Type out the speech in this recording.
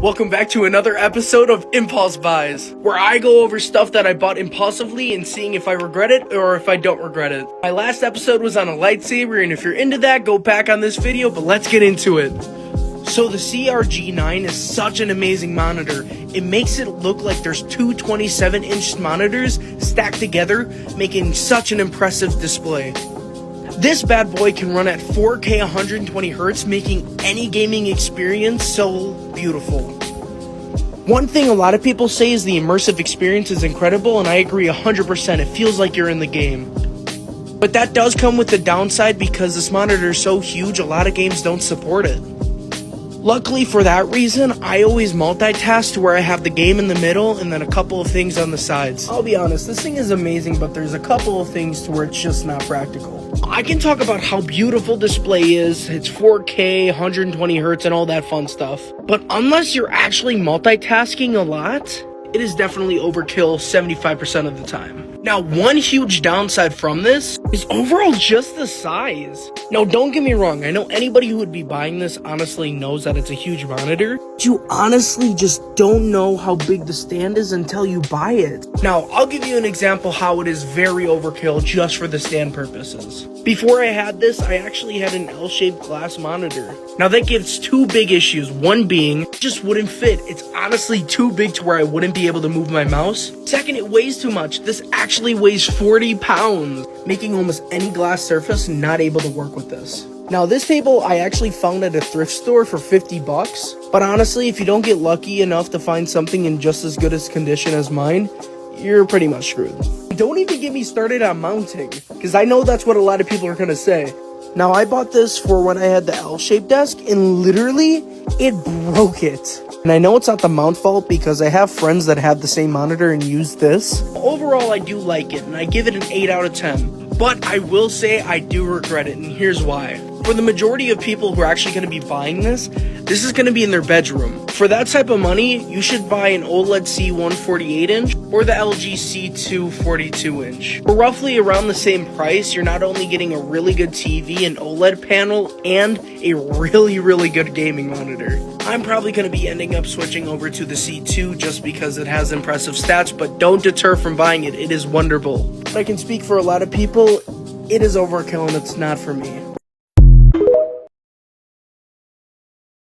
Welcome back to another episode of Impulse Buys, where I go over stuff that I bought impulsively and seeing if I regret it or if I don't regret it. My last episode was on a lightsaber, and if you're into that, go back on this video, but let's get into it. So the CRG9 is such an amazing monitor. It makes it look like there's two 27-inch monitors stacked together, making such an impressive display. This bad boy can run at 4K 120Hz, making any gaming experience so beautiful. One thing a lot of people say is the immersive experience is incredible, and I agree 100%. It feels like you're in the game. But that does come with the downside because this monitor is so huge, a lot of games don't support it. Luckily for that reason, I always multitask to where I have the game in the middle and then a couple of things on the sides. I'll be honest, this thing is amazing, but there's a couple of things to where it's just not practical. I can talk about how beautiful display is, it's 4K, 120Hz, and all that fun stuff. But unless you're actually multitasking a lot, it is definitely overkill 75% of the time. Now, one huge downside from this is overall just the size. Now, don't get me wrong, I know anybody who would be buying this honestly knows that it's a huge monitor. You honestly just don't know how big the stand is until you buy it. Now, I'll give you an example how it is very overkill just for the stand purposes. Before I had this, I actually had an L-shaped glass monitor. Now, that gives two big issues. One being, it just wouldn't fit. It's honestly too big to where I wouldn't be able to move my mouse. Second, it weighs too much. This actually weighs 40 pounds, making almost any glass surface not able to work with this. Now, this table I actually found at a thrift store for 50 bucks, but honestly, if you don't get lucky enough to find something in just as good as condition as mine, you're pretty much screwed. Don't even get me started on mounting, because I know that's what a lot of people are going to say. Now, I bought this for when I had the L-shaped desk, and literally, it broke it. And I know it's not the mount fault because I have friends that have the same monitor and use this. Overall, I do like it, and I give it an 8 out of 10. But I will say I do regret it, and here's why. For the majority of people who are actually going to be buying this is going to be in their bedroom. For that type of money, you should buy an OLED C148-inch or the LG C2 42-inch. For roughly around the same price, you're not only getting a really good TV and OLED panel and a really good gaming monitor. I'm probably going to be ending up switching over to the C2 just because it has impressive stats, but don't deter from buying it. It is wonderful. I can speak for a lot of people, it is overkill and it's not for me.